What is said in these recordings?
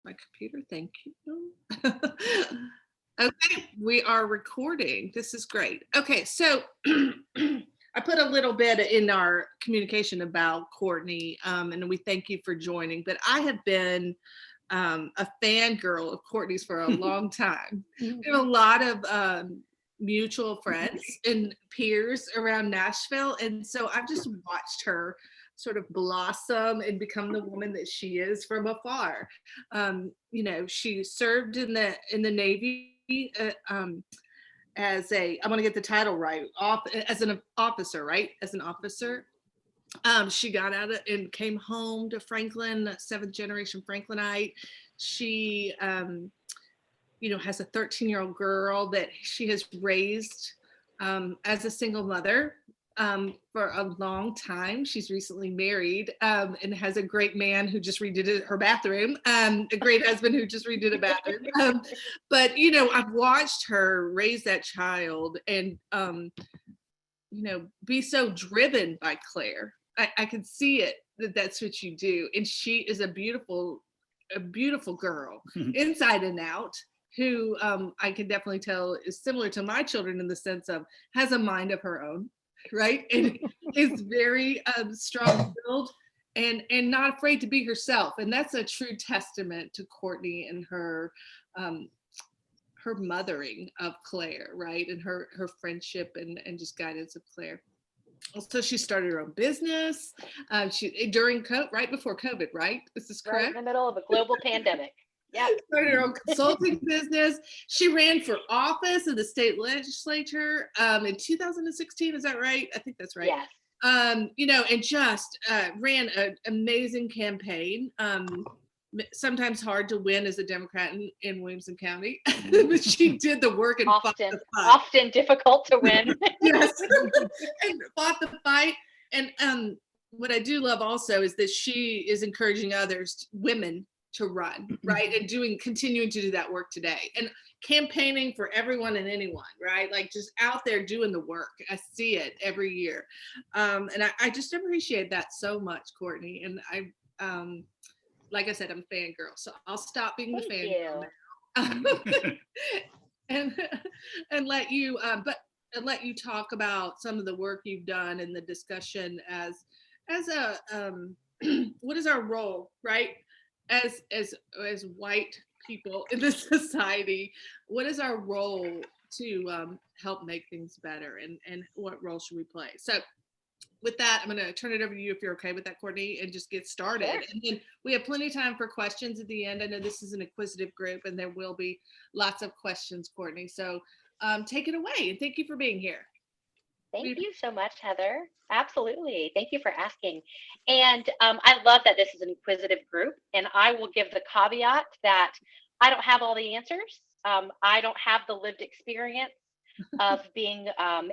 my computer. Thank you. Okay, we are recording. This is great. Okay, so I put a little bit in our communication about Courtenay, and we thank you for joining. But I have been a fangirl of Courtney's for a long time. We have a lot of mutual friends and peers around Nashville, and so I've just watched her sort of blossom and become the woman that she is from afar. She served in the Navy. As a, I want to get the title right, as an officer, right? As an officer. She got out of and came home to Franklin, seventh generation Franklinite. She, has a 13-year-old girl that she has raised as a single mother for a long time. She's recently married and has a great man who just redid her bathroom, a great husband who just redid a bathroom. But, I've watched her raise that child and, be so driven by Claire. I can see it, that's what you do. And she is a beautiful girl, inside and out, who I can definitely tell is similar to my children in the sense of has a mind of her own, right? And is very strong-willed and not afraid to be herself. And that's a true testament to Courtenay and her mothering of Claire, right? And her friendship and just guidance of Claire. So she started her own business. Right before COVID, right? Is this correct? Right in the middle of a global pandemic. Yeah. Started her own consulting business. She ran for office in the state legislature in 2016. Is that right? I think that's right. Yes. And just ran an amazing campaign. Sometimes hard to win as a Democrat in Williamson County, but she did the work and often difficult to win. Yes, and fought the fight. And what I do love also is that she is encouraging women to run, right, and continuing to do that work today, and campaigning for everyone and anyone, right, like just out there doing the work. I see it every year, and I just appreciate that so much, Courtenay. And I. Like I said, I'm a fangirl, so I'll stop being the fangirl now. and let you, let you talk about some of the work you've done in the discussion as a what is our role, right? As white people in this society, what is our role to help make things better, and what role should we play? So with that, I'm going to turn it over to you if you're okay with that, Courtenay, and just get started. Sure. And then we have plenty of time for questions at the end. I know this is an inquisitive group, and there will be lots of questions, Courtenay. So take it away, and thank you for being here. Thank you so much, Heather. Absolutely. Thank you for asking. And I love that this is an inquisitive group, and I will give the caveat that I don't have all the answers. I don't have the lived experience of being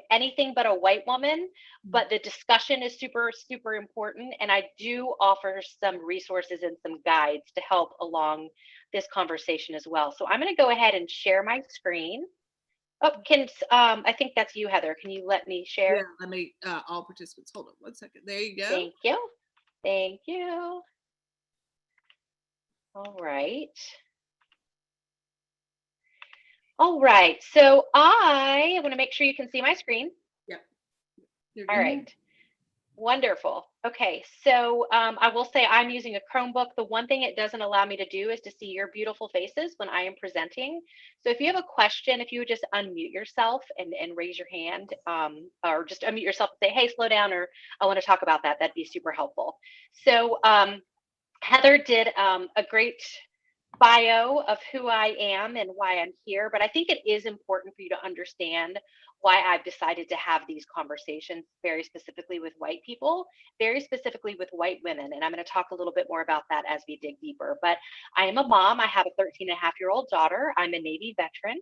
anything but a white woman, but the discussion is super, super important. And I do offer some resources and some guides to help along this conversation as well. So I'm going to go ahead and share my screen. Oh, I think that's you, Heather. Can you let me share? Yeah, let me, all participants, hold on 1 second. There you go. Thank you. Thank you. All right. All right, so I want to make sure you can see my screen. Yep. All right, wonderful. Okay, so I will say I'm using a Chromebook. The one thing it doesn't allow me to do is to see your beautiful faces when I am presenting. So if you have a question, if you would just unmute yourself and raise your hand, or just unmute yourself and say, hey, slow down, or I want to talk about that, that'd be super helpful. So Heather did a great bio of who I am and why I'm here, but I think it is important for you to understand why I've decided to have these conversations very specifically with white people, very specifically with white women. And I'm going to talk a little bit more about that as we dig deeper. But I am a mom. I have a 13-and-a-half-year-old daughter. I'm a Navy veteran.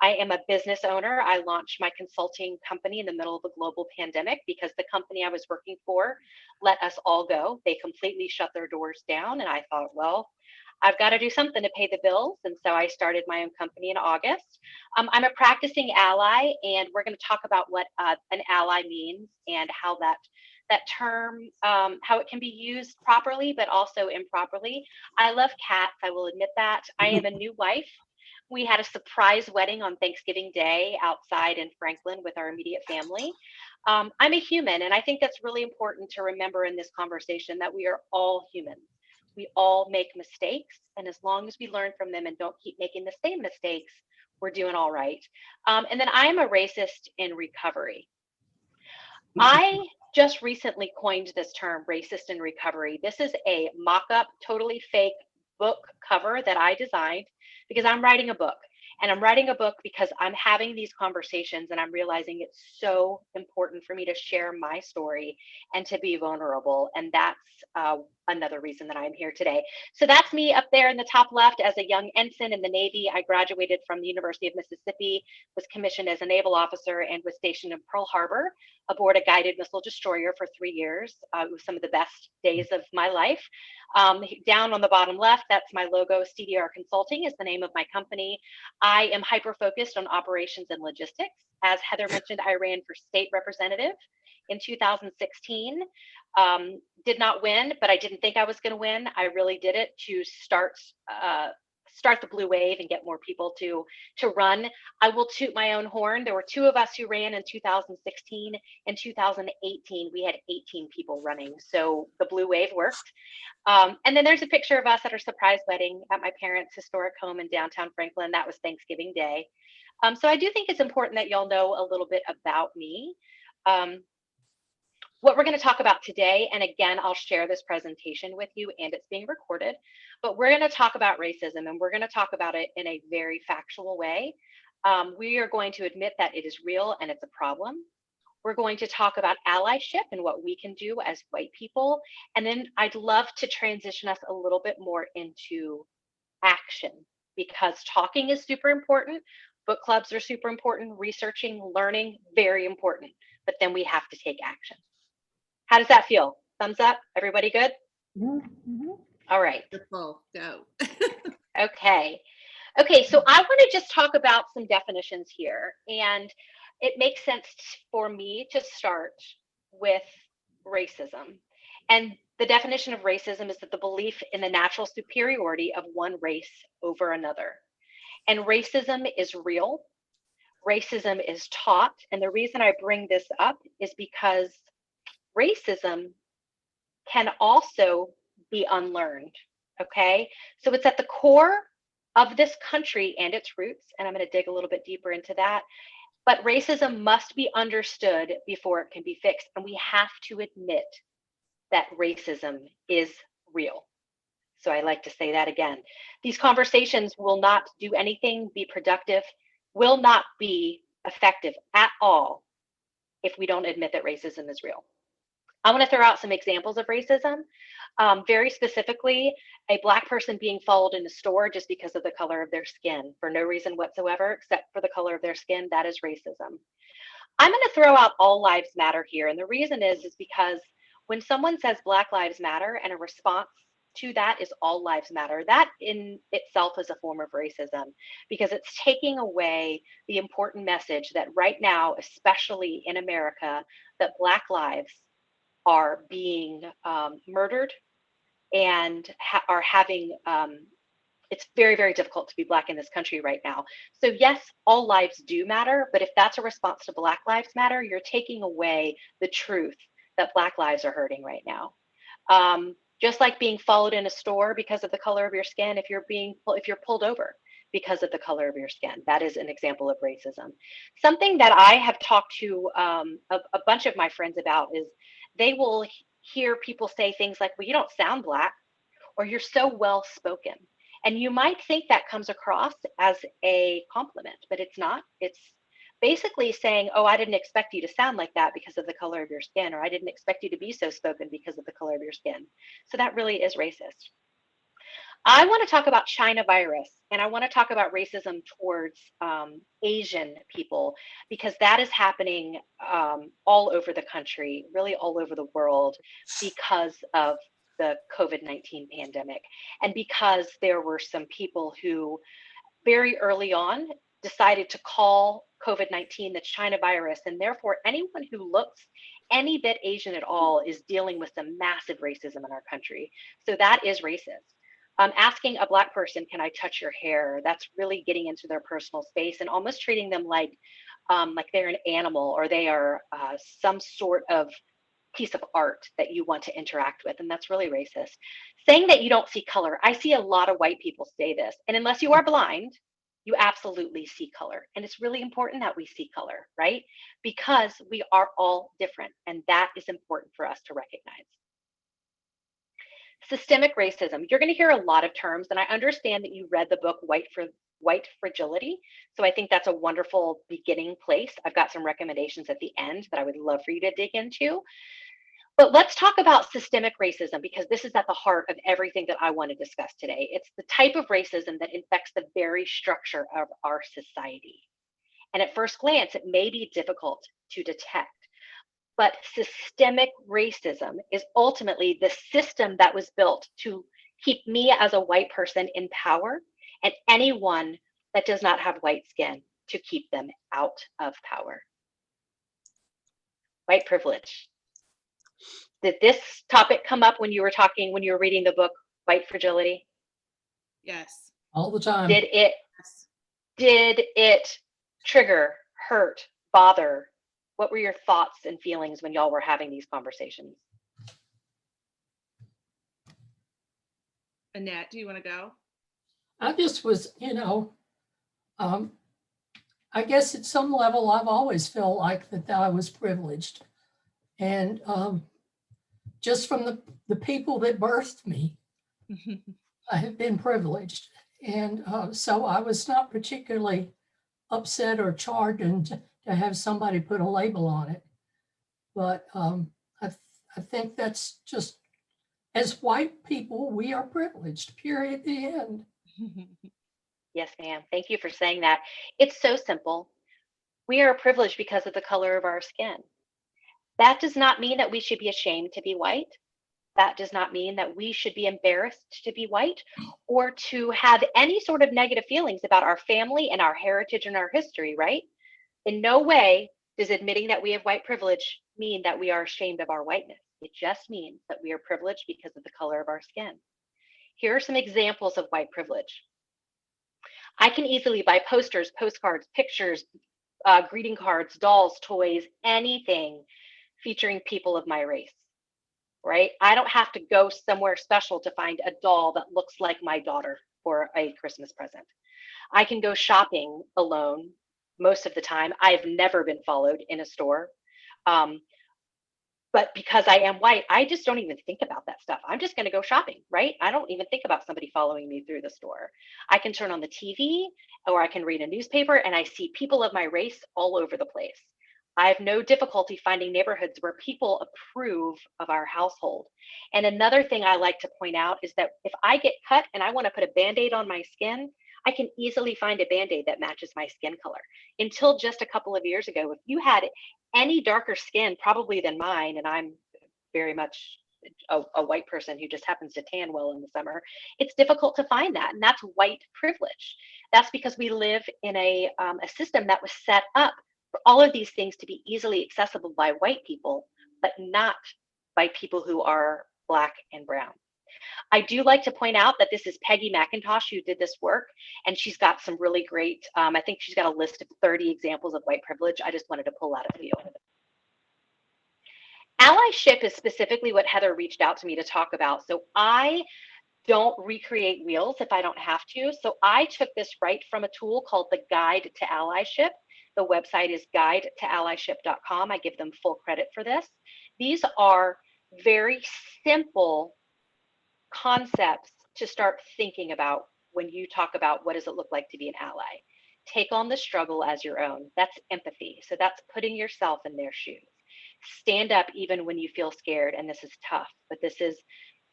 I am a business owner. I launched my consulting company in the middle of a global pandemic because the company I was working for let us all go. They completely shut their doors down. And I thought, well, I've got to do something to pay the bills. And so I started my own company in August. I'm a practicing ally, and we're going to talk about what an ally means and how that that term, how it can be used properly, but also improperly. I love cats. I will admit that. I am a new wife. We had a surprise wedding on Thanksgiving Day outside in Franklin with our immediate family. I'm a human, and I think that's really important to remember in this conversation, that we are all humans. We all make mistakes, and as long as we learn from them and don't keep making the same mistakes, we're doing all right. And then I am a racist in recovery. I just recently coined this term, racist in recovery. This is a mock up, totally fake book cover that I designed because I'm writing a book. And I'm writing a book because I'm having these conversations and I'm realizing it's so important for me to share my story and to be vulnerable. And that's another reason that I'm here today. So that's me up there in the top left as a young ensign in the Navy. I graduated from the University of Mississippi, was commissioned as a naval officer, and was stationed in Pearl Harbor aboard a guided missile destroyer for 3 years. It was some of the best days of my life. Down on the bottom left, that's my logo. CDR Consulting is the name of my company. I am hyper focused on operations and logistics. As Heather mentioned, I ran for state representative in 2016. Did not win, but I didn't think I was going to win. I really did it to start the blue wave and get more people to run. I will toot my own horn. There were 2 of us who ran in 2016. In 2018, we had 18 people running. So the blue wave worked. And then there's a picture of us at our surprise wedding at my parents' historic home in downtown Franklin. That was Thanksgiving Day. So I do think it's important that y'all know a little bit about me. What we're going to talk about today, and again, I'll share this presentation with you and it's being recorded, but we're going to talk about racism, and we're going to talk about it in a very factual way. We are going to admit that it is real and it's a problem. We're going to talk about allyship and what we can do as white people. And then I'd love to transition us a little bit more into action, because talking is super important. Book clubs are super important. Researching, learning, very important. But then we have to take action. How does that feel? Thumbs up? Everybody good? Mm-hmm. All right. Wonderful. Go. Okay. Okay, so I want to just talk about some definitions here. And it makes sense for me to start with racism. And the definition of racism is that the belief in the natural superiority of one race over another. And racism is real. Racism is taught. And the reason I bring this up is because racism can also be unlearned. Okay, so it's at the core of this country and its roots, and I'm going to dig a little bit deeper into that. But racism must be understood before it can be fixed, and we have to admit that racism is real. So I like to say that again. These conversations will not do anything, be productive, will not be effective at all if we don't admit that racism is real. I want to throw out some examples of racism. Very specifically, a Black person being followed in a store just because of the color of their skin for no reason whatsoever, except for the color of their skin. That is racism. I'm going to throw out all lives matter here. And the reason is because when someone says Black Lives Matter and a response to that is all lives matter, that in itself is a form of racism, because it's taking away the important message that right now, especially in America, that Black lives are being murdered and are having, it's very, very difficult to be Black in this country right now. So yes, all lives do matter, but if that's a response to Black Lives Matter, you're taking away the truth that Black lives are hurting right now. Just like being followed in a store because of the color of your skin, if you're pulled over because of the color of your skin, that is an example of racism. Something that I have talked to a bunch of my friends about is they will hear people say things like, well, you don't sound Black, or you're so well spoken. And you might think that comes across as a compliment, but it's not. It's basically saying, oh, I didn't expect you to sound like that because of the color of your skin, or I didn't expect you to be so spoken because of the color of your skin. So that really is racist. I want to talk about China virus, and I want to talk about racism towards Asian people, because that is happening all over the country, really all over the world, because of the COVID-19 pandemic, and because there were some people who very early on decided to call COVID-19 the China virus, and therefore anyone who looks any bit Asian at all is dealing with some massive racism in our country. So that is racist. Asking a Black person, can I touch your hair? That's really getting into their personal space and almost treating them like they're an animal or they are some sort of piece of art that you want to interact with. And that's really racist. Saying that you don't see color. I see a lot of white people say this. And unless you are blind, you absolutely see color. And it's really important that we see color, right? Because we are all different. And that is important for us to recognize. Systemic racism. You're going to hear a lot of terms, and I understand that you read the book White Fragility. So I think that's a wonderful beginning place. I've got some recommendations at the end that I would love for you to dig into. But let's talk about systemic racism because this is at the heart of everything that I want to discuss today. It's the type of racism that infects the very structure of our society. And at first glance, it may be difficult to detect. But systemic racism is ultimately the system that was built to keep me as a white person in power and anyone that does not have white skin to keep them out of power. White privilege. Did this topic come up when you were reading the book White Fragility? Yes. All the time. Did it trigger, hurt, bother? What were your thoughts and feelings when y'all were having these conversations? Annette, do you want to go? I just was, I guess at some level, I've always felt like that I was privileged. And just from the people that birthed me, I have been privileged. And so I was not particularly upset or charged to have somebody put a label on it. But I think that's just, as white people, we are privileged, period, the end. Yes, ma'am. Thank you for saying that. It's so simple. We are privileged because of the color of our skin. That does not mean that we should be ashamed to be white. That does not mean that we should be embarrassed to be white or to have any sort of negative feelings about our family and our heritage and our history, right? In no way does admitting that we have white privilege mean that we are ashamed of our whiteness. It just means that we are privileged because of the color of our skin. Here are some examples of white privilege. I can easily buy posters, postcards, pictures, greeting cards, dolls, toys, anything featuring people of my race, right? I don't have to go somewhere special to find a doll that looks like my daughter for a Christmas present. I can go shopping alone most of the time. I've never been followed in a store. But because I am white, I just don't even think about that stuff. I'm just going to go shopping, right? I don't even think about somebody following me through the store. I can turn on the TV or I can read a newspaper and I see people of my race all over the place. I have no difficulty finding neighborhoods where people approve of our household. And another thing I like to point out is that if I get cut and I want to put a Band-Aid on my skin, I can easily find a Band-Aid that matches my skin color. Until just a couple of years ago, if you had any darker skin probably than mine, and I'm very much a white person who just happens to tan well in the summer, it's difficult to find that. And that's white privilege. That's because we live in a system that was set up for all of these things to be easily accessible by white people, but not by people who are Black and brown. I do like to point out that this is Peggy McIntosh who did this work, and she's got some really great, I think she's got a list of 30 examples of white privilege. I just wanted to pull out a few. Allyship is specifically what Heather reached out to me to talk about. So I don't recreate wheels if I don't have to. So I took this right from a tool called the Guide to Allyship. The website is guidetoallyship.com. I give them full credit for this. These are very simple concepts to start thinking about when you talk about what does it look like to be an ally. Take on the struggle as your own. That's empathy. So that's putting yourself in their shoes. Stand up even when you feel scared, and this is tough, but this is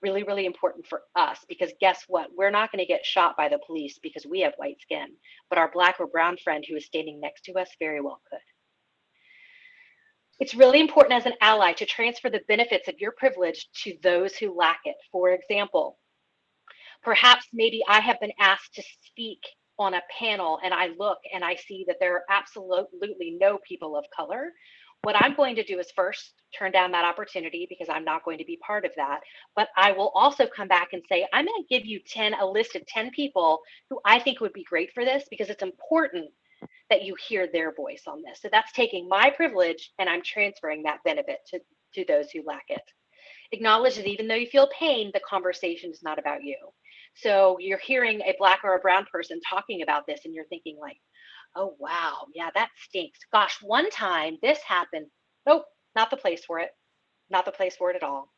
really, really important for us because guess what? We're not going to get shot by the police because we have white skin, but our Black or brown friend who is standing next to us very well could. It's really important as an ally to transfer the benefits of your privilege to those who lack it. For example, perhaps maybe I have been asked to speak on a panel and I look and I see that there are absolutely no people of color. What I'm going to do is first turn down that opportunity because I'm not going to be part of that. But I will also come back and say, I'm going to give you a list of 10 people who I think would be great for this, because it's important that you hear their voice on this. So that's taking my privilege and I'm transferring that benefit to those who lack it. Acknowledge that even though you feel pain, the conversation is not about you. So you're hearing a Black or a brown person talking about this and you're thinking like, oh, wow, yeah, that stinks. Gosh, one time this happened. Nope, not the place for it. Not the place for it at all.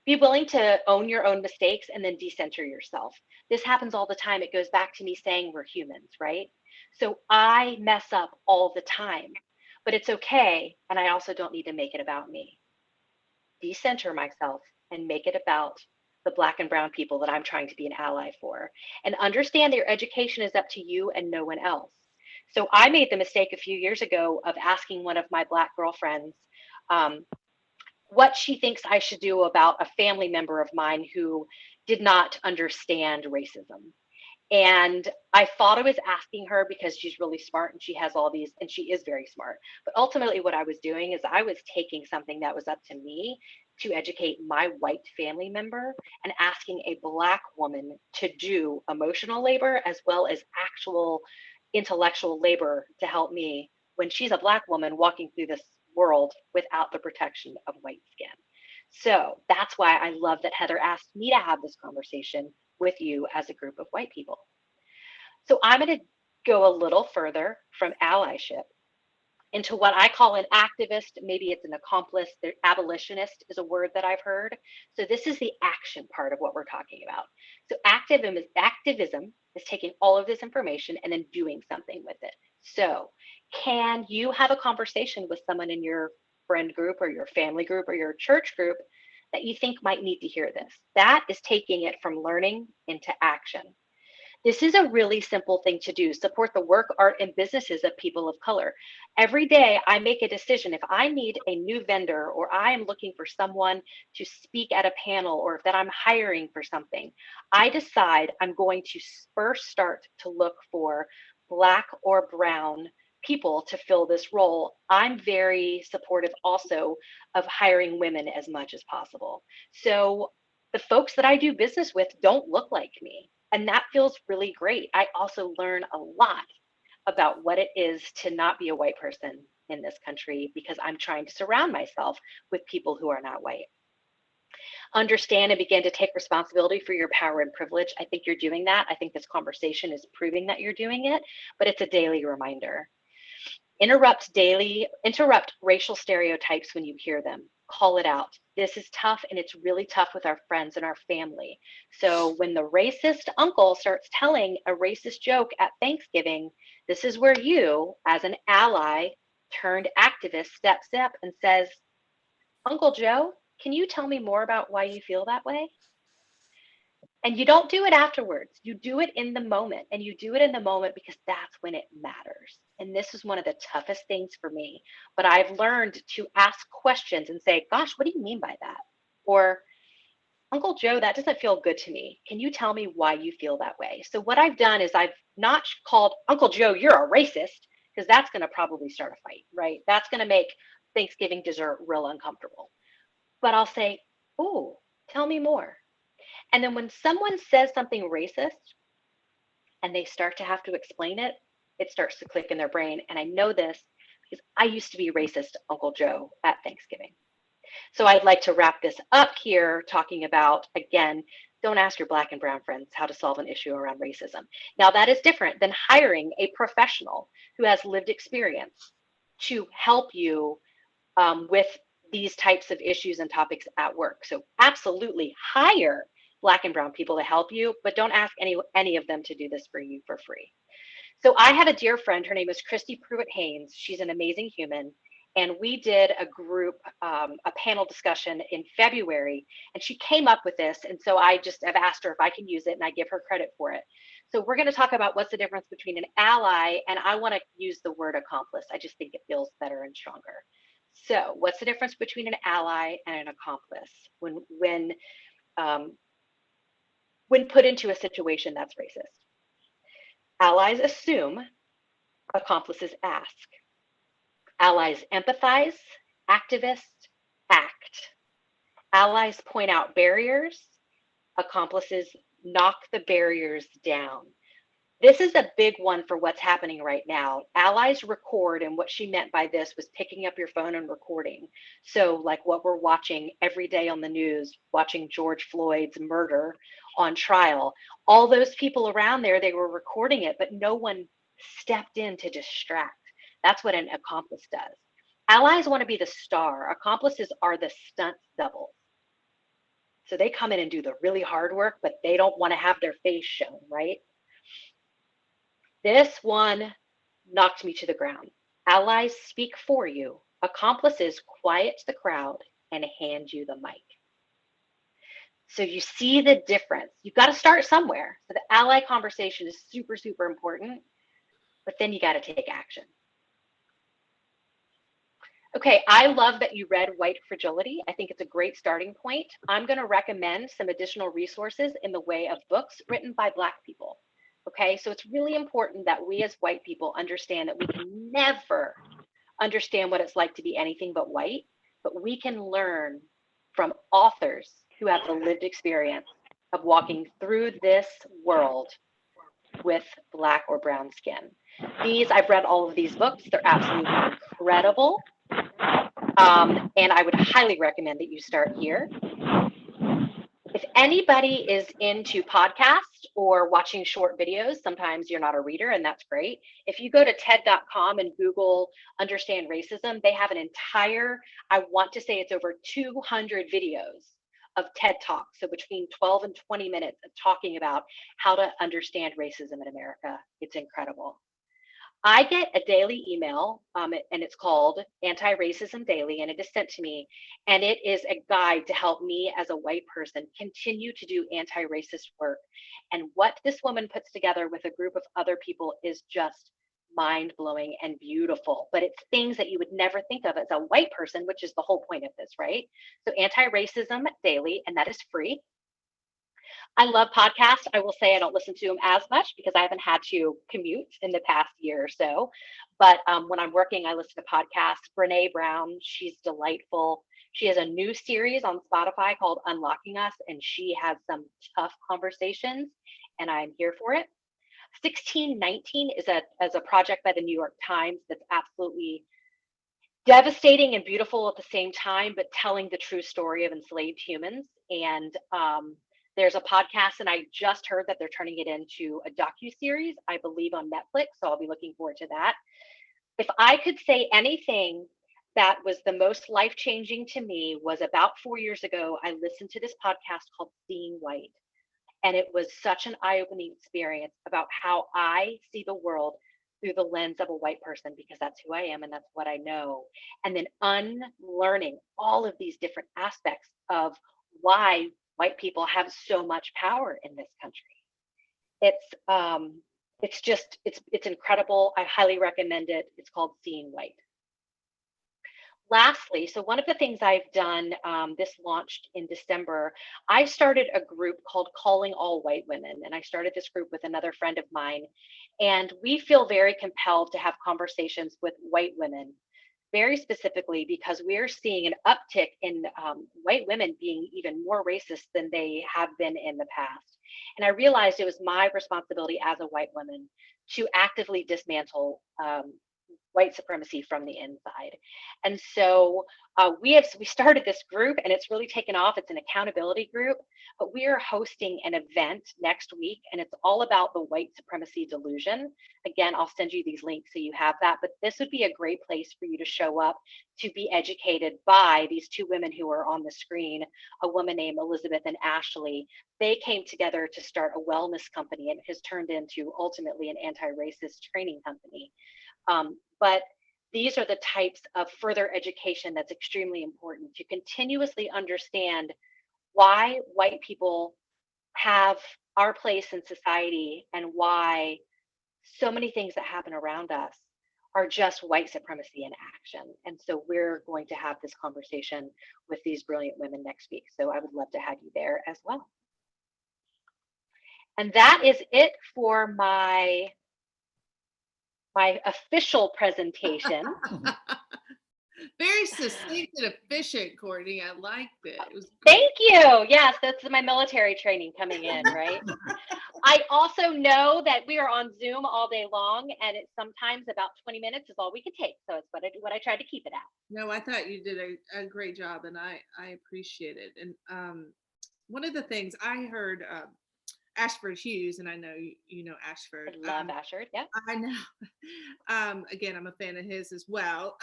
Be willing to own your own mistakes and then decenter yourself. This happens all the time. It goes back to me saying we're humans, right? So I mess up all the time, but it's okay. And I also don't need to make it about me. Decenter myself and make it about the Black and brown people that I'm trying to be an ally for. And understand that your education is up to you and no one else. So I made the mistake a few years ago of asking one of my Black girlfriends um, what she thinks I should do about a family member of mine who did not understand racism. And I thought I was asking her because she's really smart and she has all these, and she is very smart. But ultimately, what I was doing is I was taking something that was up to me to educate my white family member and asking a Black woman to do emotional labor as well as actual intellectual labor to help me when she's a Black woman walking through this world without the protection of white skin. So that's why I love that Heather asked me to have this conversation with you as a group of white people. So I'm going to go a little further from allyship into what I call an activist. Maybe it's an accomplice. The abolitionist is a word that I've heard. So this is the action part of what we're talking about. So activism is taking all of this information and then doing something with it. So can you have a conversation with someone in your friend group or your family group or your church group that you think might need to hear this? That is taking it from learning into action. This is a really simple thing to do. Support the work, art, and businesses of people of color. Every day I make a decision. If I need a new vendor or I am looking for someone to speak at a panel or that I'm hiring for something, I decide I'm going to first start to look for Black or brown people to fill this role. I'm very supportive also of hiring women as much as possible. So the folks that I do business with don't look like me. And that feels really great. I also learn a lot about what it is to not be a white person in this country because I'm trying to surround myself with people who are not white. Understand and begin to take responsibility for your power and privilege. I think you're doing that. I think this conversation is proving that you're doing it, but it's a daily reminder. Interrupt racial stereotypes when you hear them. Call it out. This is tough, and it's really tough with our friends and our family. So when the racist uncle starts telling a racist joke at Thanksgiving, this is where you, as an ally turned activist, steps up and says, Uncle Joe, can you tell me more about why you feel that way? And you don't do it afterwards. You do it in the moment. And you do it in the moment because that's when it matters. And this is one of the toughest things for me. But I've learned to ask questions and say, gosh, what do you mean by that? Or, Uncle Joe, that doesn't feel good to me. Can you tell me why you feel that way? So what I've done is I've not called Uncle Joe, you're a racist, because that's going to probably start a fight, right? That's going to make Thanksgiving dessert real uncomfortable. But I'll say, oh, tell me more. And then when someone says something racist and they start to have to explain it, it starts to click in their brain. And I know this because I used to be racist Uncle Joe at Thanksgiving. So I'd like to wrap this up here talking about, again, don't ask your Black and brown friends how to solve an issue around racism. Now, that is different than hiring a professional who has lived experience to help you with these types of issues and topics at work. So absolutely hire Black and brown people to help you, but don't ask any of them to do this for you for free. So I have a dear friend, her name is Christy Pruitt Haynes. She's an amazing human. And we did a group, a panel discussion in February, and she came up with this. And so I just have asked her if I can use it, and I give her credit for it. So we're going to talk about what's the difference between an ally, and I want to use the word accomplice. I just think it feels better and stronger. So what's the difference between an ally and an accomplice um, when put into a situation that's racist? Allies assume, accomplices ask. Allies empathize, Activists act. Allies point out barriers. Accomplices knock the barriers down. This is a big one for what's happening right now. Allies record, and what she meant by this was picking up your phone and recording. So, like what we're watching every day on the news, watching George Floyd's murder on trial, all those people around there, they were recording it, but no one stepped in to distract. That's what an accomplice does. Allies want to be the star. Accomplices are the stunt doubles. So they come in and do the really hard work, but they don't want to have their face shown, right? This one knocked me to the ground. Allies speak for you. Accomplices quiet the crowd and hand you the mic. So you see the difference. You've got to start somewhere. So the ally conversation is super, super important, but then you got to take action. Okay, I love that you read White Fragility. I think it's a great starting point. I'm going to recommend some additional resources in the way of books written by Black people. Okay, so it's really important that we as white people understand that we can never understand what it's like to be anything but white, but we can learn from authors who have the lived experience of walking through this world with Black or brown skin. I've read all of these books. They're absolutely incredible. And I would highly recommend that you start here. If anybody is into podcasts or watching short videos, sometimes you're not a reader, and that's great. If you go to TED.com and Google Understand Racism, they have an entire, I want to say it's over 200 videos of TED Talks. So between 12 and 20 minutes of talking about how to understand racism in America. It's incredible. I get a daily email, and it's called Anti-Racism Daily, and it is sent to me, and it is a guide to help me as a white person continue to do anti-racist work. And what this woman puts together with a group of other people is just mind-blowing and beautiful, but it's things that you would never think of as a white person, which is the whole point of this, right? So Anti-Racism Daily, and that is free. I love podcasts. I will say I don't listen to them as much because I haven't had to commute in the past year or so. But when I'm working, I listen to podcasts. Brene Brown, she's delightful. She has a new series on Spotify called Unlocking Us, and she has some tough conversations, and I'm here for it. 1619 is a project by the New York Times that's absolutely devastating and beautiful at the same time, but telling the true story of enslaved humans. And there's a podcast, and I just heard that they're turning it into a docuseries, I believe, on Netflix. So I'll be looking forward to that. If I could say anything that was the most life-changing to me was about 4 years ago, I listened to this podcast called Seeing White. And it was such an eye-opening experience about how I see the world through the lens of a white person, because that's who I am and that's what I know. And then unlearning all of these different aspects of why white people have so much power in this country. It's incredible. I highly recommend it. It's called Seeing White. Lastly, so one of the things I've done, this launched in December, I started a group called Calling All White Women. And I started this group with another friend of mine. And we feel very compelled to have conversations with white women, very specifically because we're seeing an uptick in white women being even more racist than they have been in the past. And I realized it was my responsibility as a white woman to actively dismantle white supremacy from the inside. And so we started this group, and it's really taken off. It's an accountability group, but we are hosting an event next week, and it's all about the white supremacy delusion. Again, I'll send you these links so you have that, but this would be a great place for you to show up to be educated by these two women who are on the screen, a woman named Elizabeth and Ashley. They came together to start a wellness company, and it has turned into ultimately an anti-racist training company. But these are the types of further education that's extremely important to continuously understand why white people have our place in society and why so many things that happen around us are just white supremacy in action. And so we're going to have this conversation with these brilliant women next week. So I would love to have you there as well. And that is it for my official presentation. Very succinct and efficient, Courtney. I liked it. It was Thank you. Yes, that's my military training coming in, right? I also know that we are on Zoom all day long, and it's sometimes about 20 minutes is all we can take. So it's what I tried to keep it at. No, I thought you did a great job, and I appreciate it. And one of the things I heard Ashford Hughes, and I know you know I Ashford. love Ashford. Yeah. I know. Again, I'm a fan of his as well.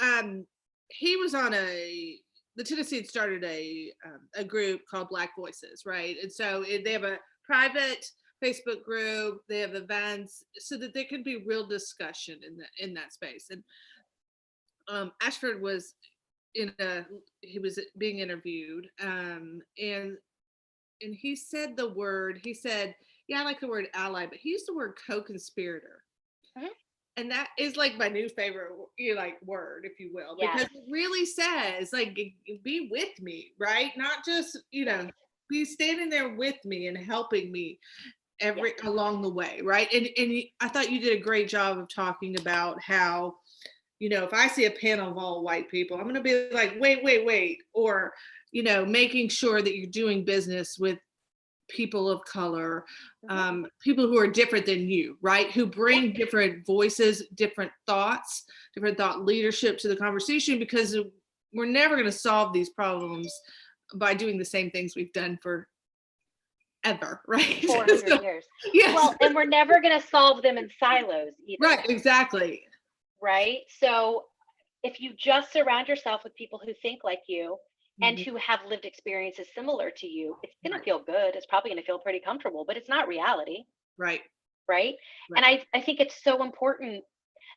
He was on the Tennessee had started a group called Black Voices, right? And so they have a private Facebook group. They have events so that there can be real discussion in that space. And Ashford was he was being interviewed, and he said he said, yeah, I like the word ally, but he used the word co-conspirator. Mhm. And that is like my new favorite, like word, if you will, because Yes. it really says like, be with me, right? Not just, be standing there with me and helping me along the way, right? And I thought you did a great job of talking about how, if I see a panel of all white people, I'm going to be like, wait, or, making sure that you're doing business with people of color, people who are different than you, right? Who bring different voices, different thoughts, different thought leadership to the conversation, because we're never going to solve these problems by doing the same things we've done for ever, right? 400 years. Yes. Well, and we're never going to solve them in silos either. Right, exactly. Right. So if you just surround yourself with people who think like you and who have lived experiences similar to you, it's going to feel good. It's probably going to feel pretty comfortable, but it's not reality. Right. Right. And I think it's so important.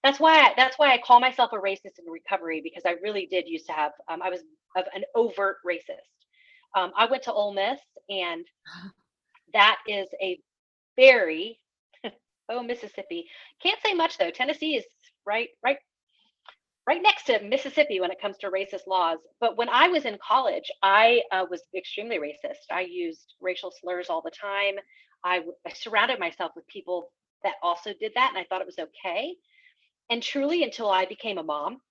That's why I call myself a racist in recovery, because I really did used to have, I was an overt racist. I went to Ole Miss, and that is a very, oh, Mississippi. Can't say much though. Tennessee is right next to Mississippi when it comes to racist laws. But when I was in college, I was extremely racist. I used racial slurs all the time. I surrounded myself with people that also did that, and I thought it was okay. And truly, until I became a mom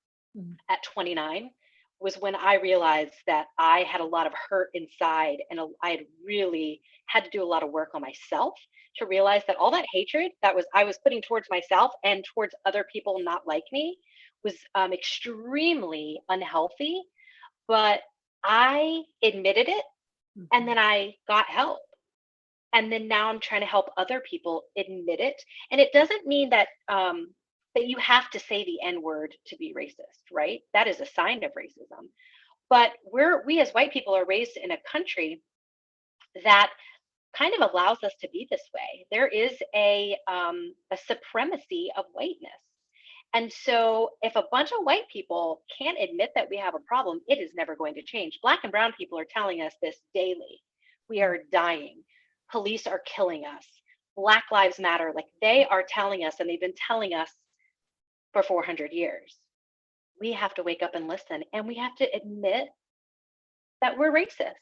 at 29, was when I realized that I had a lot of hurt inside, and I had really had to do a lot of work on myself to realize that all that hatred that I was putting towards myself and towards other people not like me was extremely unhealthy. But I admitted it, and then I got help. And then now I'm trying to help other people admit it. And it doesn't mean that that you have to say the N word to be racist, right? That is a sign of racism. But we as white people are raised in a country that kind of allows us to be this way. There is a supremacy of whiteness. And so if a bunch of white people can't admit that we have a problem, it is never going to change. Black and brown people are telling us this daily. We are dying. Police are killing us. Black Lives Matter. Like, they are telling us, and they've been telling us for 400 years. We have to wake up and listen, and we have to admit that we're racist.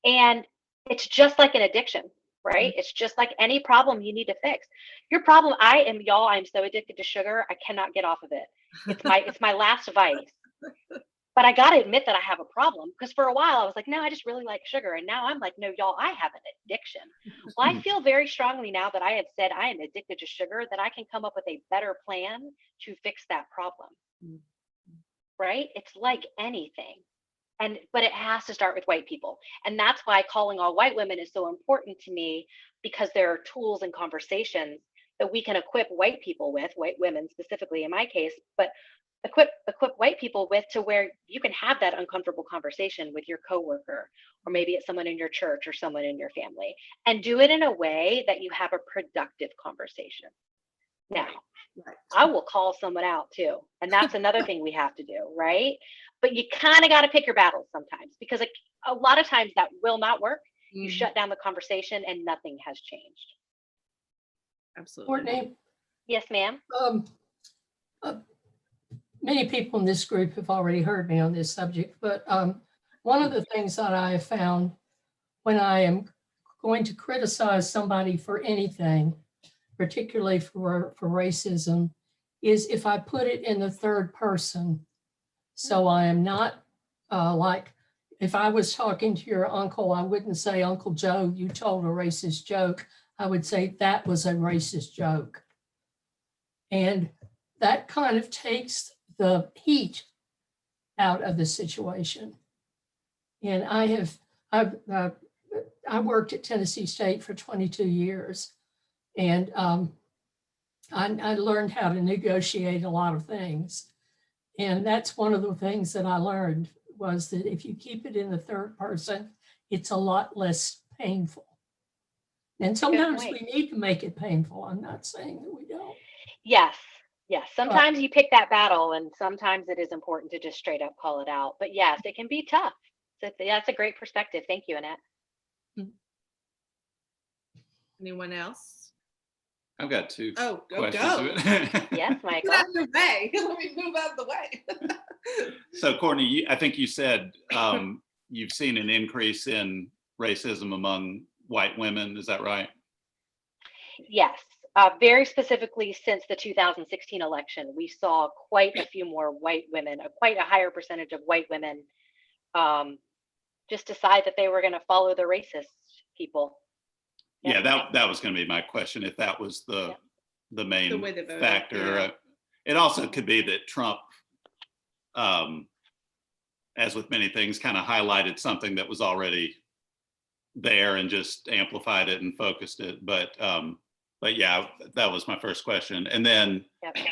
And it's just like an addiction, right? It's just like any problem you need to fix. Your problem, I'm so addicted to sugar, I cannot get off of it. It's my last vice. But I got to admit that I have a problem, because for a while I was like, no, I just really like sugar. And now I'm like, no, y'all, I have an addiction. Well, I feel very strongly now that I have said I am addicted to sugar, that I can come up with a better plan to fix that problem. Right? It's like anything. But it has to start with white people. And that's why calling all white women is so important to me, because there are tools and conversations that we can equip white people with, white women specifically in my case, but equip white people with, to where you can have that uncomfortable conversation with your coworker, or maybe it's someone in your church or someone in your family, and do it in a way that you have a productive conversation. Now, I will call someone out too. And that's another thing we have to do, right? But you kind of got to pick your battles sometimes, because a lot of times that will not work. You shut down the conversation and nothing has changed. Absolutely. Courtney, Yes, ma'am. Many people in this group have already heard me on this subject, but one of the things that I have found when I am going to criticize somebody for anything, particularly for racism, is if I put it in the third person. So I am not like, if I was talking to your uncle, I wouldn't say, Uncle Joe, you told a racist joke. I would say that was a racist joke. And that kind of takes the heat out of the situation. And I worked at Tennessee State for 22 years, and I learned how to negotiate a lot of things. And that's one of the things that I learned, was that if you keep it in the third person, it's a lot less painful. And sometimes we need to make it painful. I'm not saying that we don't. Yes. Yes. Sometimes you pick that battle, and sometimes it is important to just straight up call it out. But yes, it can be tough. So that's a great perspective. Thank you, Annette. Anyone else? I've got two questions. Go. Yes, Michael. Get out of the way. Let me move out of the way. So, Courtney, I think you said you've seen an increase in racism among white women. Is that right? Yes. Very specifically, since the 2016 election, we saw quite a few more white women, quite a higher percentage of white women just decide that they were going to follow the racist people. Yeah, that was going to be my question. If that was the main factor, yeah. It also could be that Trump, as with many things, kind of highlighted something that was already there and just amplified it and focused it. But yeah, that was my first question. And then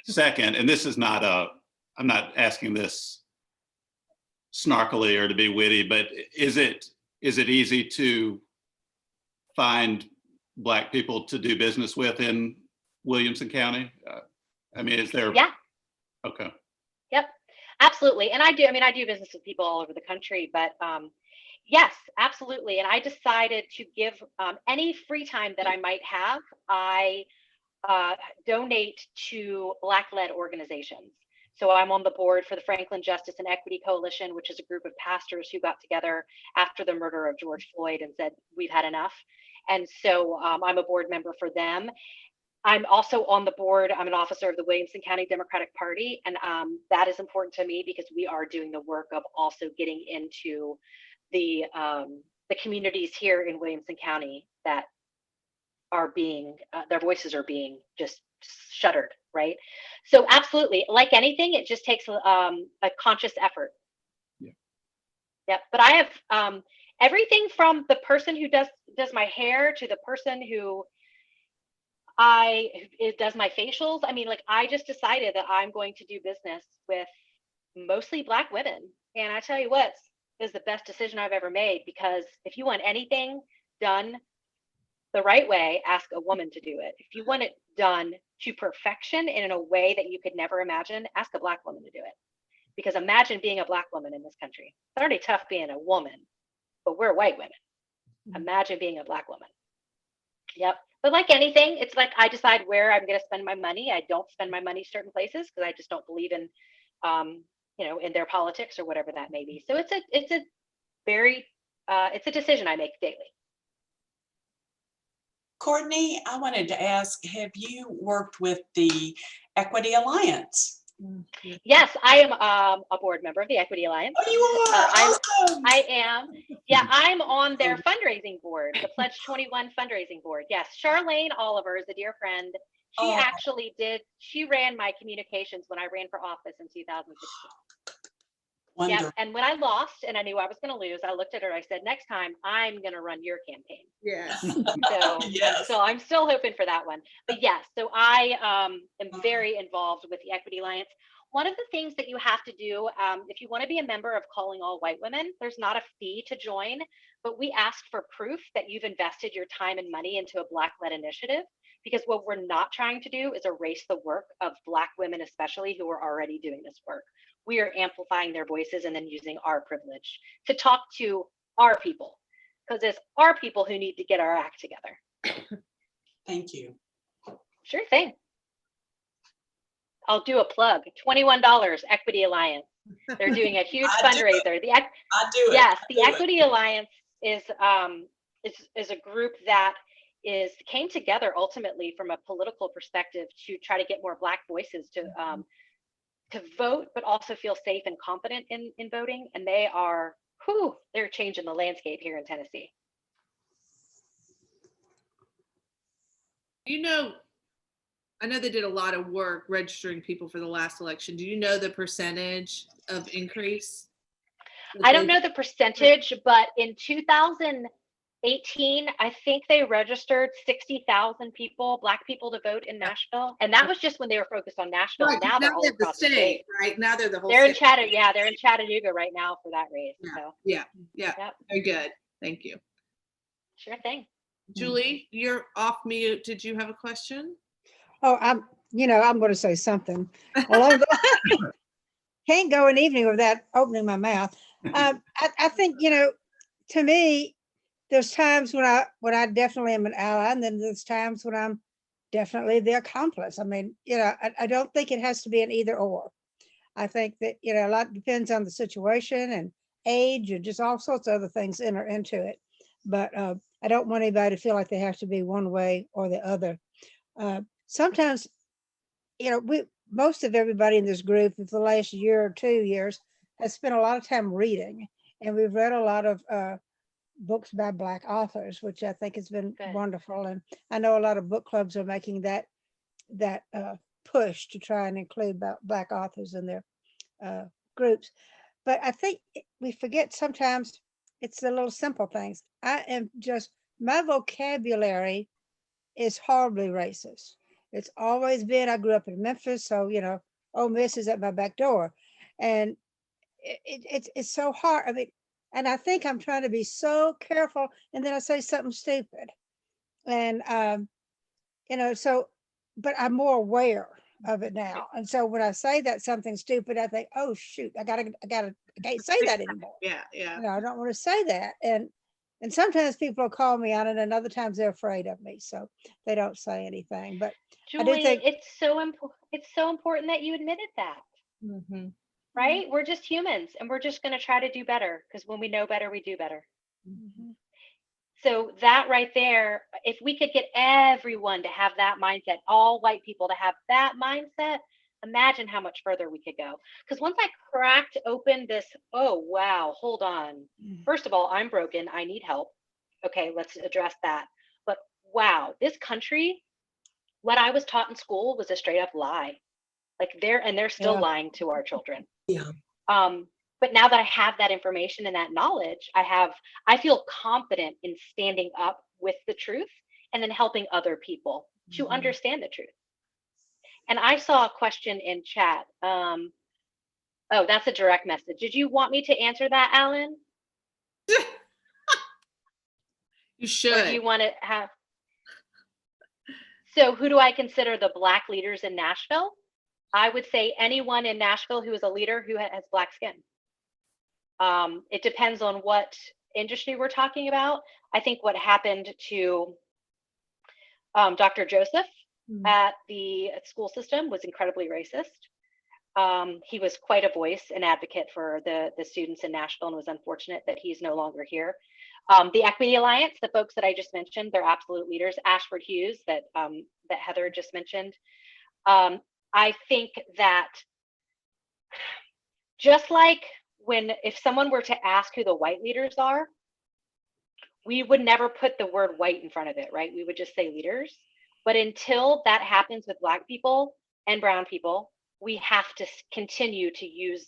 second, and this is not I'm not asking this snarkily or to be witty, but is it easy to find Black people to do business with in Williamson County? I mean, is there? Yeah. Okay. Yep, absolutely. And I do business with people all over the country, but yes, absolutely. And I decided to give any free time that I might have, I donate to Black-led organizations. So I'm on the board for the Franklin Justice and Equity Coalition, which is a group of pastors who got together after the murder of George Floyd and said, we've had enough. And so I'm a board member for them. I'm also on the board. I'm an officer of the Williamson County Democratic Party. And that is important to me because we are doing the work of also getting into the communities here in Williamson County that are being, their voices are being just shuttered, right? So absolutely, like anything, it just takes a conscious effort. Yeah. Yep. But I have everything from the person who does my hair to the person who does my facials. I mean, like, I just decided that I'm going to do business with mostly Black women. And I tell you what, is the best decision I've ever made, because if you want anything done the right way, ask a woman to do it. If you want it done to perfection and in a way that you could never imagine, ask a Black woman to do it. Because imagine being a Black woman in this country. It's already tough being a woman, but we're white women. Imagine being a Black woman. Yep. But like anything, it's like I decide where I'm going to spend my money. I don't spend my money certain places because I just don't believe in, in their politics or whatever that may be. So it's a decision I make daily. Courtney, I wanted to ask, have you worked with the Equity Alliance? Yes, I am a board member of the Equity Alliance. Oh, you are? Awesome. I am. Yeah, I'm on their fundraising board, the Pledge 21 fundraising board. Yes, Charlene Oliver is a dear friend. She ran my communications when I ran for office in 2016. Wonderful. Yeah, and when I lost and I knew I was going to lose, I looked at her. I said, "Next time, I'm going to run your campaign." Yes. So, yes. So I'm still hoping for that one. But yes, so I am very involved with the Equity Alliance. One of the things that you have to do, if you want to be a member of Calling All White Women, there's not a fee to join, but we ask for proof that you've invested your time and money into a Black-led initiative. Because what we're not trying to do is erase the work of Black women, especially, who are already doing this work. We are amplifying their voices and then using our privilege to talk to our people, because it's our people who need to get our act together. Thank you. Sure thing. I'll do a plug. $21, Equity Alliance. They're doing a huge fundraiser. I do it. Yes, the Equity Alliance is a group that came together ultimately from a political perspective to try to get more Black voices to to vote, but also feel safe and confident in voting. And they are, they're changing the landscape here in Tennessee. You know, I know they did a lot of work registering people for the last election. Do you know the percentage of increase? I don't know the percentage, but in 2018, I think they registered 60,000 people, Black people, to vote in Nashville. And that was just when they were focused on Nashville. Right, Now they're all across the state. right? Now they're the whole They're in state. Chattanooga. Yeah, they're in Chattanooga right now for that race. Yeah, So yeah. Yep. Very good. Thank you. Sure thing. Julie, you're off mute. Did you have a question? Oh, I'm going to say something. Well, can't go an evening without opening my mouth. I think, to me, there's times when I definitely am an ally, and then there's times when I'm definitely the accomplice. I mean, I don't think it has to be an either or. I think that, a lot depends on the situation and age and just all sorts of other things enter into it. But I don't want anybody to feel like they have to be one way or the other. Sometimes, most of everybody in this group for the last year or 2 years has spent a lot of time reading, and we've read a lot of books by Black authors, which I think has been wonderful. And I know a lot of book clubs are making that push to try and include Black authors in their groups. But I think we forget sometimes it's the little simple things. My vocabulary is horribly racist. It's always been. I grew up in Memphis, so Ole Miss is at my back door, and it's so hard. I mean, and I think I'm trying to be so careful, and then I say something stupid, and so, but I'm more aware of it now, and so when I say that something stupid, I think, oh shoot, I can't say that anymore. Yeah. I don't want to say that, and sometimes people will call me on it, and other times they're afraid of me, so they don't say anything. But Julie, I do think it's so important that you admitted that. Mm-hmm. Right? We're just humans, and we're just going to try to do better, because when we know better, we do better. Mm-hmm. So that right there, if we could get everyone to have that mindset, all white people to have that mindset, imagine how much further we could go. Because once I cracked open this, oh, wow, hold on. First of all, I'm broken. I need help. Okay, let's address that. But wow, this country, what I was taught in school was a straight up lie. Like they're still lying to our children. Yeah. But now that I have that information and that knowledge, I feel confident in standing up with the truth and then helping other people to understand the truth. And I saw a question in chat. Oh, that's a direct message. Did you want me to answer that, Alan? You should. Or do you want to have? So who do I consider the Black leaders in Nashville? I would say anyone in Nashville who is a leader who has Black skin. It depends on what industry we're talking about. I think what happened to Dr. Joseph at the school system was incredibly racist. He was quite a voice and advocate for the students in Nashville, and was unfortunate that he's no longer here. The Equity Alliance, the folks that I just mentioned, they're absolute leaders. Ashford Hughes, that Heather just mentioned. I think that just like if someone were to ask who the white leaders are, we would never put the word white in front of it, right? We would just say leaders. But until that happens with Black people and brown people, we have to continue to use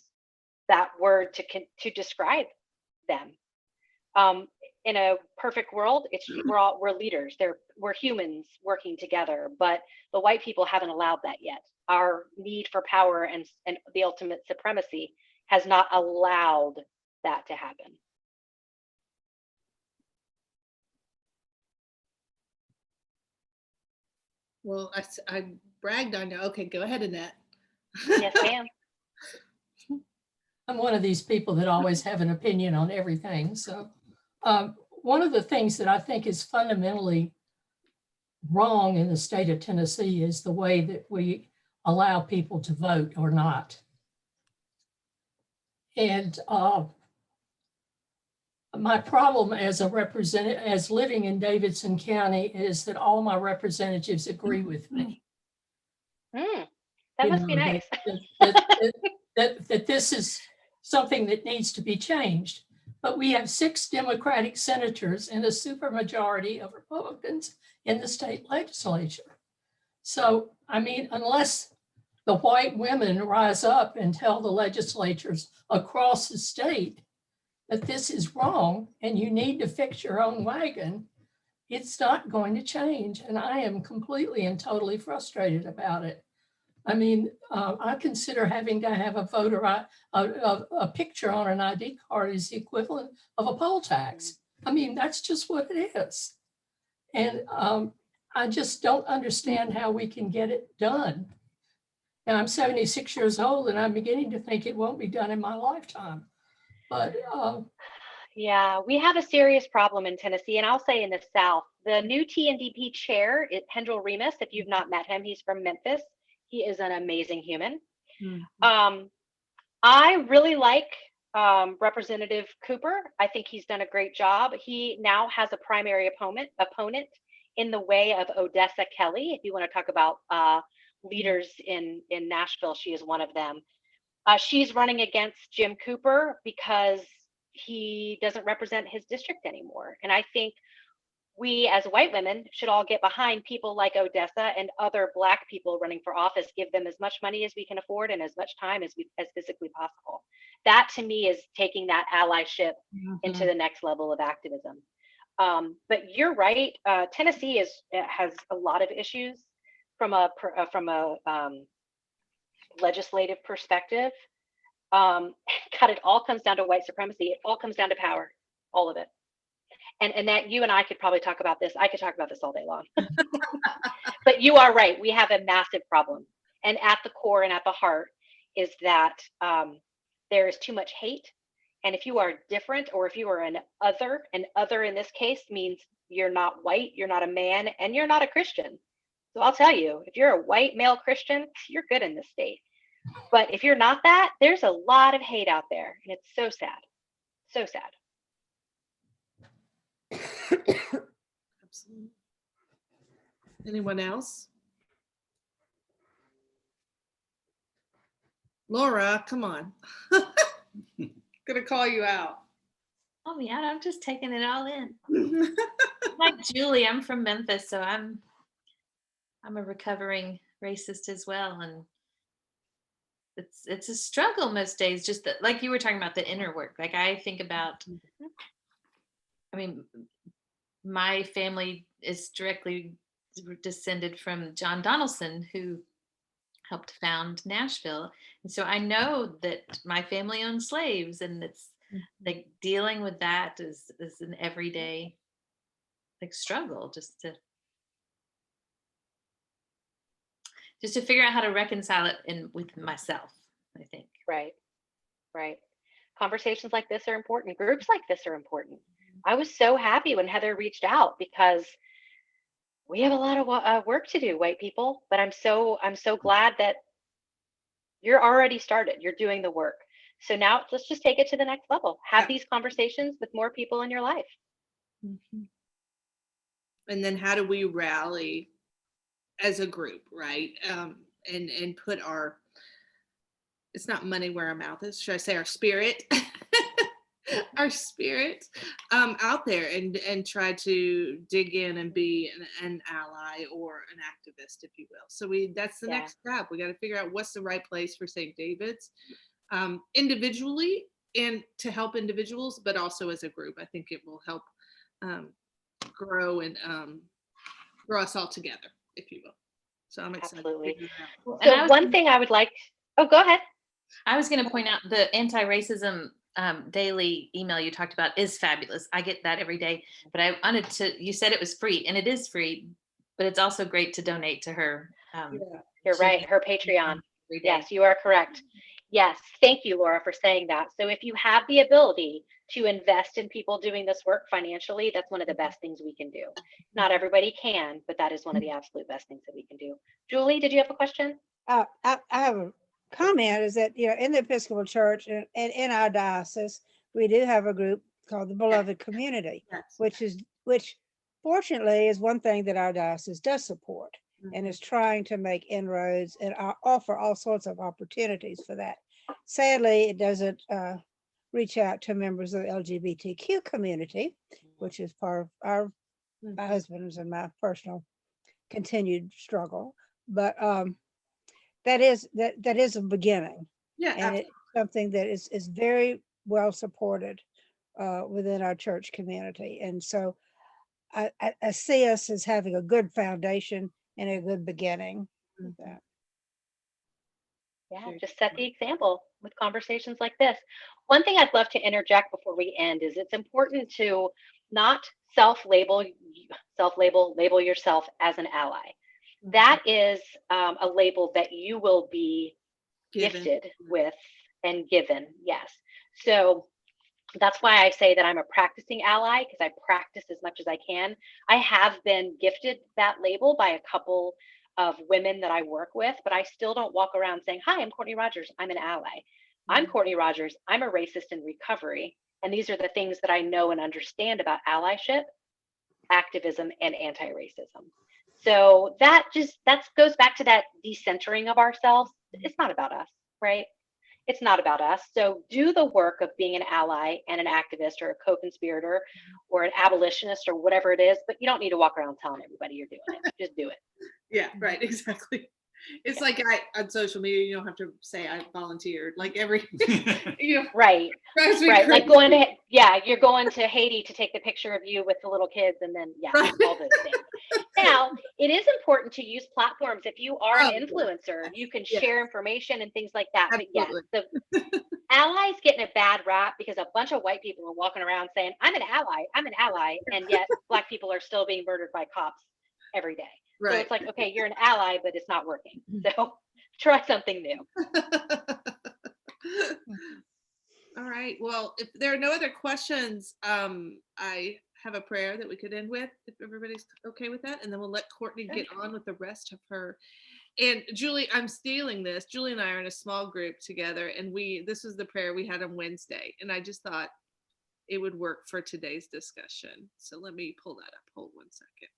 that word to describe them. In a perfect world, we're leaders. We're humans working together, but the white people haven't allowed that yet. Our need for power and the ultimate supremacy has not allowed that to happen. Well, I bragged on you. Okay, go ahead, Annette. Yes, ma'am. I'm one of these people that always have an opinion on everything. So one of the things that I think is fundamentally wrong in the state of Tennessee is the way that we allow people to vote or not. And my problem as a representative, as living in Davidson County, is that all my representatives agree with me. That you must be know, nice. that this is something that needs to be changed. But we have 6 Democratic senators and a supermajority of Republicans in the state legislature. So, I mean, unless the white women rise up and tell the legislatures across the state that this is wrong and you need to fix your own wagon, it's not going to change. And I am completely and totally frustrated about it. I mean, I consider having to have a a picture on an ID card is the equivalent of a poll tax. I mean, that's just what it is. And I just don't understand how we can get it done. Now I'm 76 years old and I'm beginning to think it won't be done in my lifetime. But yeah, we have a serious problem in Tennessee, and I'll say in the South. The new TNDP chair, Hendrell Remus, if you've not met him, he's from Memphis. He is an amazing human. I really like Representative Cooper. I think he's done a great job. He now has a primary opponent in the way of Odessa Kelly. If you want to talk about leaders in Nashville, she is one of them. She's running against Jim Cooper because he doesn't represent his district anymore. And I think we as white women should all get behind people like Odessa and other Black people running for office, give them as much money as we can afford and as much time as physically possible. That to me is taking that allyship into the next level of activism. But you're right, Tennessee has a lot of issues from a legislative perspective. God, it all comes down to white supremacy. It all comes down to power, all of it. And that you and I could probably talk about this. I could talk about this all day long. But you are right. We have a massive problem. And at the core and at the heart is that there is too much hate. And if you are different, or if you are an other in this case means you're not white, you're not a man, and you're not a Christian. So I'll tell you, if you're a white male Christian, you're good in this state. But if you're not that, there's a lot of hate out there. And it's so sad. So sad. Absolutely. Anyone else? Laura, come on. Gonna call you out. Oh yeah, I'm just taking it all in. Like Julie, I'm from Memphis, so I'm a recovering racist as well, and it's a struggle most days. Just that, like you were talking about the inner work. Like I think about, I mean, my family is directly descended from John Donaldson, who helped found Nashville. And so I know that my family owned slaves, and it's like dealing with that is an everyday like struggle just to figure out how to reconcile it with myself, I think. Right. Conversations like this are important. Groups like this are important. I was so happy when Heather reached out because we have a lot of work to do, white people, but I'm so glad that you're already started. You're doing the work. So now let's just take it to the next level. Have these conversations with more people in your life. And then how do we rally as a group, right? And put it's not money where our mouth is. Should I say our spirit? Our spirit out there and try to dig in and be an ally or an activist, if you will. So that's the next step. We got to figure out what's the right place for St. David's individually and to help individuals, but also as a group. I think it will help grow and grow us all together, if you will. So I'm excited. Absolutely. So one thing I would like, go ahead. I was going to point out the anti-racism daily email you talked about is fabulous. I get that every day, but I wanted you said it was free, and it is free, but it's also great to donate to her. You're right, her Patreon. Yes, you are correct. Yes, thank you, Laura, for saying that. So if you have the ability to invest in people doing this work financially, that's one of the best things we can do. Not everybody can, but that is one of the absolute best things that we can do. Julie, did you have a question? I have a comment is that, in the Episcopal Church and in our diocese, we do have a group called the Beloved Community, which fortunately is one thing that our diocese does support. and is trying to make inroads and offer all sorts of opportunities for that. Sadly, it doesn't reach out to members of the LGBTQ community, which is part of my husband's and my personal continued struggle. But that is a beginning, Yeah, and it's something that is very well supported within our church community. And so I see us as having a good foundation and a good beginning with that. Yeah, Very just set the example with conversations like this. One thing I'd love to interject before we end is it's important to not label yourself as an ally. That is a label that you will be gifted with and given. Yes. So that's why I say that I'm a practicing ally, because I practice as much as I can. I have been gifted that label by a couple of women that I work with, but I still don't walk around saying, "Hi, I'm Courtenay Rogers. I'm an ally. I'm Courtenay Rogers. I'm a racist in recovery." And these are the things that I know and understand about allyship, activism, and anti-racism. So that goes back to that decentering of ourselves. It's not about us, right? It's not about us. So do the work of being an ally and an activist or a co-conspirator or an abolitionist or whatever it is, but you don't need to walk around telling everybody you're doing it. Just do it. Yeah, right, exactly. It's like on social media, you don't have to say I volunteered, like every, Right. drives me Right. Like crazy. you're going to Haiti to take the picture of you with the little kids and then, Right. all those things. Now, it is important to use platforms. If you are an influencer, you can Yeah. share information and things like that. Absolutely. But yes, the allies getting a bad rap because a bunch of white people are walking around saying, I'm an ally. And yet Black people are still being murdered by cops every day. So Right. it's like, okay, you're an ally, but it's not working. So try something new. All right. Well, if there are no other questions, I have a prayer that we could end with, if everybody's okay with that, and then we'll let Courtenay get on with the rest of her. And Julie, I'm stealing this. Julie and I are in a small group together, and this was the prayer we had on Wednesday, and I just thought it would work for today's discussion. So let me pull that up. Hold one second.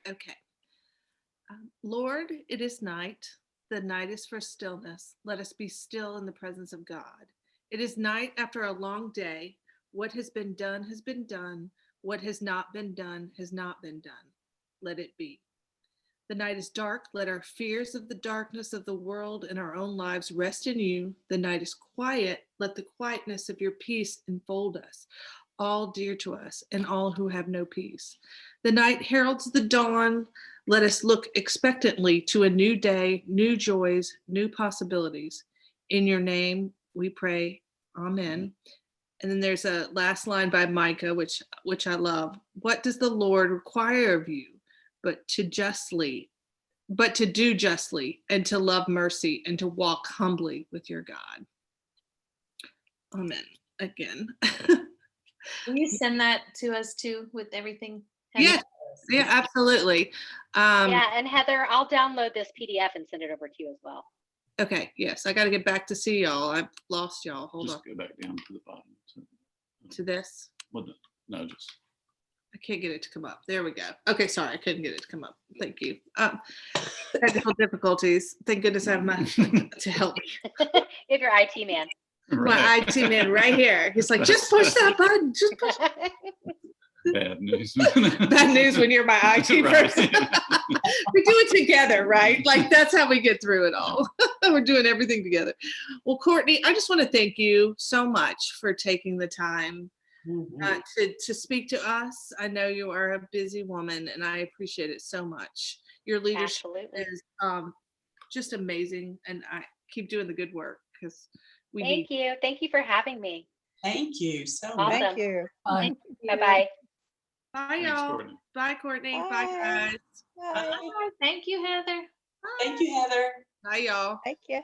Okay. Lord, it is night. The night is for stillness. Let us be still in the presence of God. It is night after a long day. What has been done has been done. What has not been done has not been done. Let it be. The night is dark. Let our fears of the darkness of the world and our own lives rest in you. The night is quiet. Let the quietness of your peace enfold us, all dear to us and all who have no peace. The night heralds the dawn. Let us look expectantly to a new day, new joys, new possibilities. In your name we pray. Amen. And then there's a last line by Micah, which I love. What does the Lord require of you but to do justly and to love mercy and to walk humbly with your God? Amen. Again. Will you send that to us too with everything? Yes. Yeah, absolutely. Yeah, and Heather, I'll download this PDF and send it over to you as well. Okay, yes, I got to get back to see y'all. I've lost y'all. Hold Just on go back down to the bottom. to this. Well, no, just. I can't get it to come up. There we go. Okay, sorry, I couldn't get it to come up. Thank you. Technical difficulties. Thank goodness I have my to help me. You have your IT man. My IT man right here. He's like, just push that button. Just push. Bad news. Bad news when you're my IT person. We do it together, right? Like that's how we get through it all. We're doing everything together. Well, Courtenay, I just want to thank you so much for taking the time to speak to us. I know you are a busy woman, and I appreciate it so much. Your leadership is just amazing, and I keep doing the good work because we need. Thank you. Thank you for having me. Thank you so Awesome. much. Thank you. Bye. Bye-bye. Bye, Thanks, y'all. Courtenay. Bye, Courtenay. Bye, Bye. guys. Bye. Thank you, Heather. Thank you, Heather. Bye, y'all. Thank you.